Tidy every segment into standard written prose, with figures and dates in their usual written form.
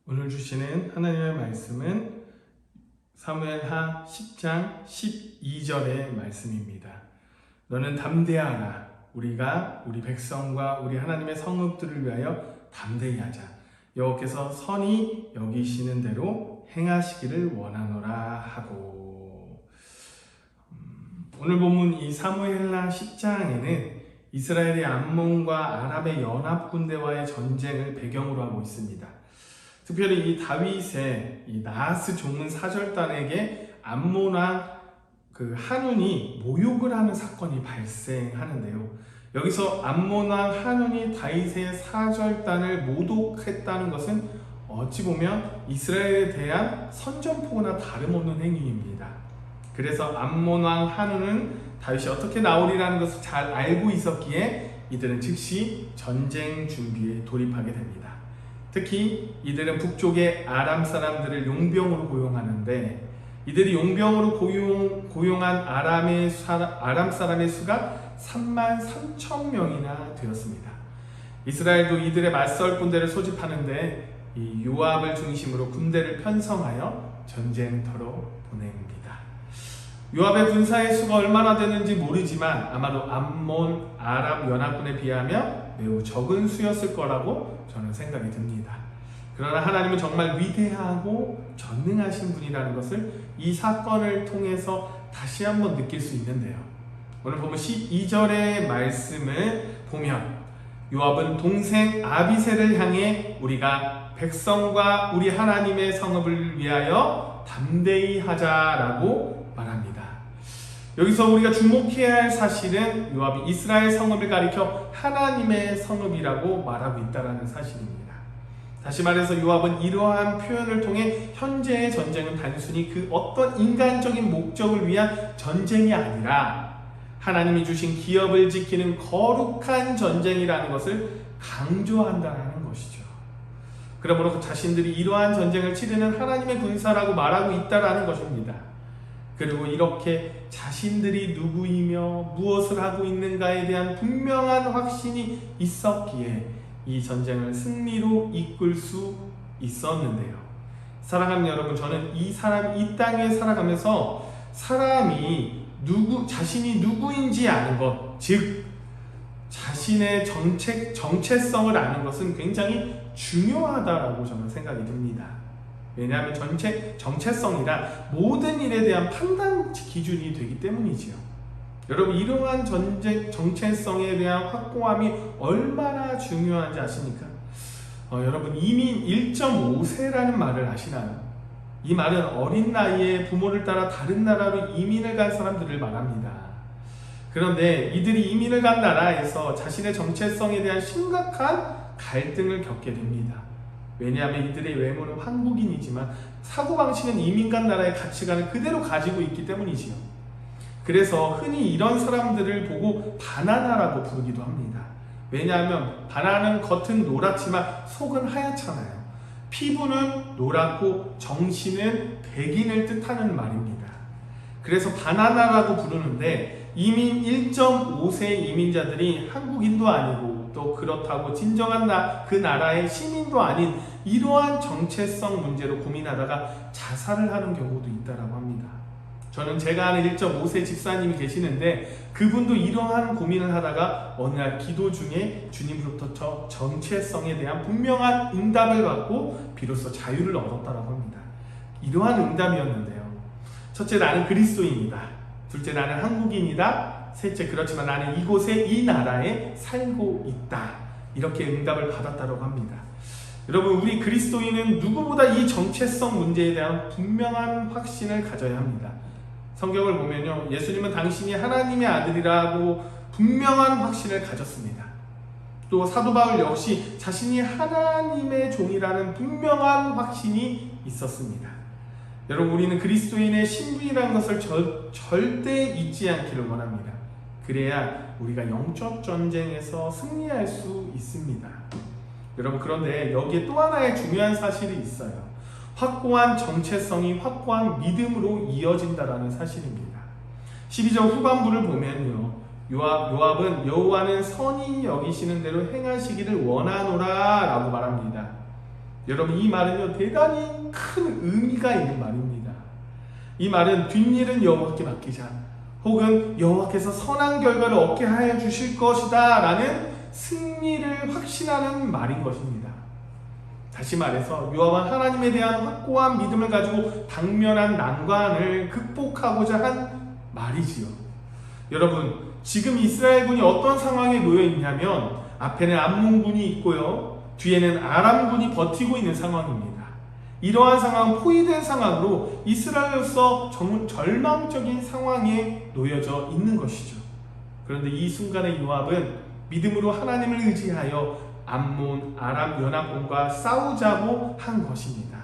오늘 주시는 하나님의 말씀은 사무엘하 10장 12절의 말씀입니다. 너는 담대하라. 우리가 우리 백성과 우리 하나님의 성읍들을 위하여 담대히 하자. 여호와께서 선히 여기시는 대로 행하시기를 원하노라 하고. 오늘 본문 이 사무엘하 10장에는 이스라엘의 암몬과 아람의 연합군대와의 전쟁을 배경으로 하고 있습니다. 특별히 이 다윗의 이 나하스 종은 사절단에게 암몬 왕 한운이 모욕을 하는 사건이 발생하는데요. 여기서 암몬 왕 한운이 다윗의 사절단을 모독했다는 것은 어찌 보면 이스라엘에 대한 선전포고나 다름없는 행위입니다. 그래서 암몬 왕 한운은 다윗이 어떻게 나오리라는 것을 잘 알고 있었기에 이들은 즉시 전쟁 준비에 돌입하게 됩니다. 특히 이들은 북쪽의 아람 사람들을 용병으로 고용하는데 이들이 용병으로 고용한 아람 사람의 수가 33,000명이나 되었습니다. 이스라엘도 이들의 맞설 군대를 소집하는데 이 요압을 중심으로 군대를 편성하여 전쟁터로 보냅니다. 요압의 군사의 수가 얼마나 되는지 모르지만 아마도 암몬 아람 연합군에 비하면 매우 적은 수였을 거라고 저는 생각이 듭니다. 그러나 하나님은 정말 위대하고 전능하신 분이라는 것을 이 사건을 통해서 다시 한번 느낄 수 있는데요. 오늘 보면 12절의 말씀을 보면 요압은 동생 아비새를 향해 우리가 백성과 우리 하나님의 성읍을 위하여 담대히 하자라고 말합니다. 여기서 우리가 주목해야 할 사실은 요압이 이스라엘 성읍을 가리켜 하나님의 성읍이라고 말하고 있다는 사실입니다. 다시 말해서 요압은 이러한 표현을 통해 현재의 전쟁은 단순히 그 어떤 인간적인 목적을 위한 전쟁이 아니라 하나님이 주신 기업을 지키는 거룩한 전쟁이라는 것을 강조한다는 것이죠. 그러므로 자신들이 이러한 전쟁을 치르는 하나님의 군사라고 말하고 있다는 것입니다. 그리고 이렇게 자신들이 누구이며 무엇을 하고 있는가에 대한 분명한 확신이 있었기에 이 전쟁을 승리로 이끌 수 있었는데요. 사랑하는 여러분, 저는 이 땅에 살아가면서 사람이 자신이 누구인지 아는 것, 즉 자신의 정체성을 아는 것은 굉장히 중요하다라고 저는 생각이 듭니다. 왜냐하면 정체성이란 모든 일에 대한 판단 기준이 되기 때문이지요. 여러분, 이러한 정체성에 대한 확고함이 얼마나 중요한지 아십니까? 여러분, 이민 1.5세라는 말을 아시나요? 이 말은 어린 나이에 부모를 따라 다른 나라로 이민을 간 사람들을 말합니다. 그런데 이들이 이민을 간 나라에서 자신의 정체성에 대한 심각한 갈등을 겪게 됩니다. 왜냐하면 이들의 외모는 한국인이지만 사고방식은 이민 간 나라의 가치관을 그대로 가지고 있기 때문이지요. 그래서 흔히 이런 사람들을 보고 바나나라고 부르기도 합니다. 왜냐하면 바나나는 겉은 노랗지만 속은 하얗잖아요. 피부는 노랗고 정신은 백인을 뜻하는 말입니다. 그래서 바나나라고 부르는데 이민 1.5세 이민자들이 한국인도 아니고 또 그렇다고 진정한 그 나라의 시민도 아닌 이러한 정체성 문제로 고민하다가 자살을 하는 경우도 있다고 합니다. 저는 제가 아는 1.5세 집사님이 계시는데 그분도 이러한 고민을 하다가 어느 날 기도 중에 주님으로부터 정체성에 대한 분명한 응답을 받고 비로소 자유를 얻었다고 합니다. 이러한 응답이었는데요. 첫째, 나는 그리스도인이다. 둘째, 나는 한국인이다. 셋째, 그렇지만 나는 이곳에 이 나라에 살고 있다. 이렇게 응답을 받았다고 합니다. 여러분, 우리 그리스도인은 누구보다 이 정체성 문제에 대한 분명한 확신을 가져야 합니다. 성경을 보면요, 예수님은 당신이 하나님의 아들이라고 분명한 확신을 가졌습니다. 또 사도 바울 역시 자신이 하나님의 종이라는 분명한 확신이 있었습니다. 여러분, 우리는 그리스도인의 신분이라는 것을 절대 잊지 않기를 원합니다. 그래야 우리가 영적 전쟁에서 승리할 수 있습니다. 여러분, 그런데 여기에 또 하나의 중요한 사실이 있어요. 확고한 정체성이 확고한 믿음으로 이어진다라는 사실입니다. 12절 후반부를 보면요, 요압은 여호와는 선히 여기시는 대로 행하시기를 원하노라 라고 말합니다. 여러분, 이 말은요 대단히 큰 의미가 있는 말입니다. 이 말은 뒷일은 여호와께 맡기자, 혹은 여호와께서 선한 결과를 얻게 하여 주실 것이다 라는 승리를 확신하는 말인 것입니다. 다시 말해서 요압은 하나님에 대한 확고한 믿음을 가지고 당면한 난관을 극복하고자 한 말이지요. 여러분, 지금 이스라엘군이 어떤 상황에 놓여 있냐면 앞에는 암몬군이 있고요, 뒤에는 아람군이 버티고 있는 상황입니다. 이러한 상황, 포위된 상황으로 이스라엘로서 절망적인 상황에 놓여져 있는 것이죠. 그런데 이 순간에 요압은 믿음으로 하나님을 의지하여 암몬, 아람 연합군과 싸우자고 한 것입니다.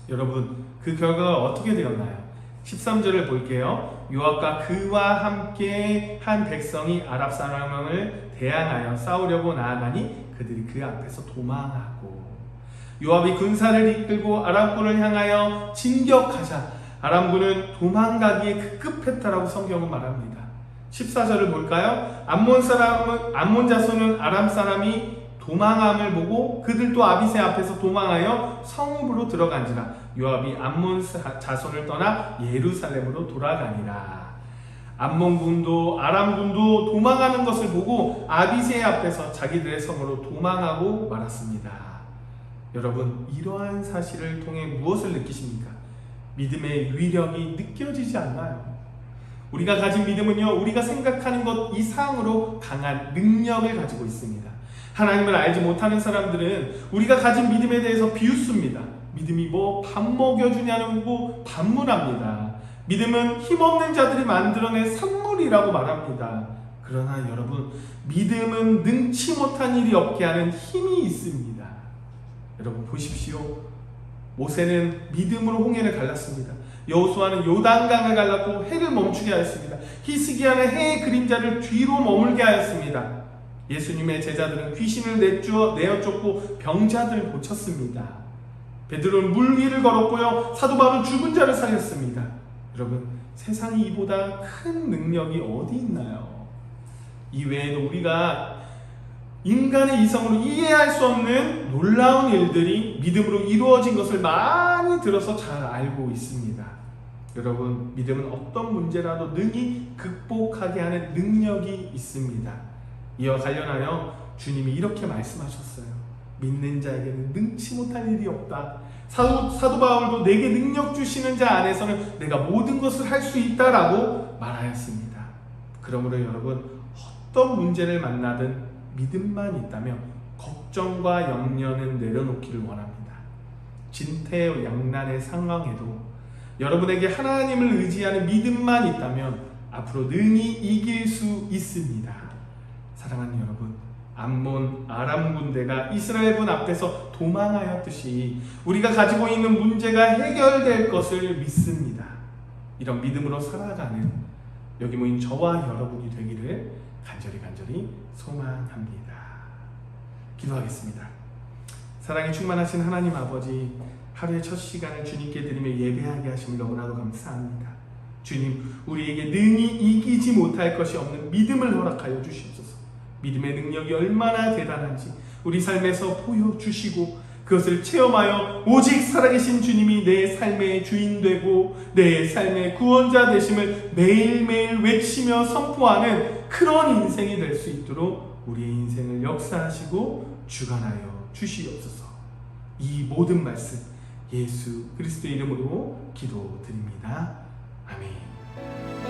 여러분, 그 결과가 어떻게 되었나요? 13절을 볼게요. 요압과 그와 함께 한 백성이 아랍 사람을 대항하여 싸우려고 나아가니 그들이 그 앞에서 도망하고, 요압이 군사를 이끌고 아람군을 향하여 진격하자 아람군은 도망가기에 급급했다라고 성경은 말합니다. 14절을 볼까요? 암몬 자손은 아람 사람이 도망함을 보고 그들도 아비새 앞에서 도망하여 성읍으로 들어간지라. 요압이 암몬 자손을 떠나 예루살렘으로 돌아가니라. 암몬군도 아람군도 도망하는 것을 보고 아비새 앞에서 자기들의 성으로 도망하고 말았습니다. 여러분, 이러한 사실을 통해 무엇을 느끼십니까? 믿음의 위력이 느껴지지 않나요? 우리가 가진 믿음은요, 우리가 생각하는 것 이상으로 강한 능력을 가지고 있습니다. 하나님을 알지 못하는 사람들은 우리가 가진 믿음에 대해서 비웃습니다. 믿음이 뭐 밥 먹여주냐는 거 반문합니다. 믿음은 힘없는 자들이 만들어낸 산물이라고 말합니다. 그러나 여러분, 믿음은 능치 못한 일이 없게 하는 힘이 있습니다. 여러분 보십시오. 모세는 믿음으로 홍해를 갈랐습니다. 여호수아는 요단강을 갈랐고 해를 멈추게 하였습니다. 히스기야는 해의 그림자를 뒤로 머물게 하였습니다. 예수님의 제자들은 귀신을 내어 쫓고 병자들을 고쳤습니다. 베드로는 물 위를 걸었고요, 사도 바울은 죽은 자를 살렸습니다. 여러분, 세상에 이보다 큰 능력이 어디 있나요? 이 외에도 우리가 인간의 이성으로 이해할 수 없는 놀라운 일들이 믿음으로 이루어진 것을 많이 들어서 잘 알고 있습니다. 여러분, 믿음은 어떤 문제라도 능히 극복하게 하는 능력이 있습니다. 이와 관련하여 주님이 이렇게 말씀하셨어요. 믿는 자에게는 능치 못할 일이 없다. 사도 바울도 내게 능력 주시는 자 안에서는 내가 모든 것을 할 수 있다라고 말하였습니다. 그러므로 여러분, 어떤 문제를 만나든 믿음만 있다면 걱정과 염려는 내려놓기를 원합니다. 진퇴양난의 상황에도 여러분에게 하나님을 의지하는 믿음만 있다면 앞으로 능히 이길 수 있습니다. 사랑하는 여러분, 암몬, 아람 군대가 이스라엘군 앞에서 도망하였듯이 우리가 가지고 있는 문제가 해결될 것을 믿습니다. 이런 믿음으로 살아가는 여기 모인 저와 여러분이 되기를 간절히 소망합니다. 기도하겠습니다. 사랑이 충만하신 하나님 아버지, 하루의 첫 시간을 주님께 드리며 예배하게 하심을 너무나도 감사합니다. 주님, 우리에게 능히 이기지 못할 것이 없는 믿음을 허락하여 주시옵소서. 믿음의 능력이 얼마나 대단한지 우리 삶에서 보여주시고 그것을 체험하여 오직 살아계신 주님이 내 삶의 주인 되고 내 삶의 구원자 되심을 매일매일 외치며 선포하는 그런 인생이 될 수 있도록 우리의 인생을 역사하시고 주관하여 주시옵소서. 이 모든 말씀 예수 그리스도의 이름으로 기도드립니다. 아멘.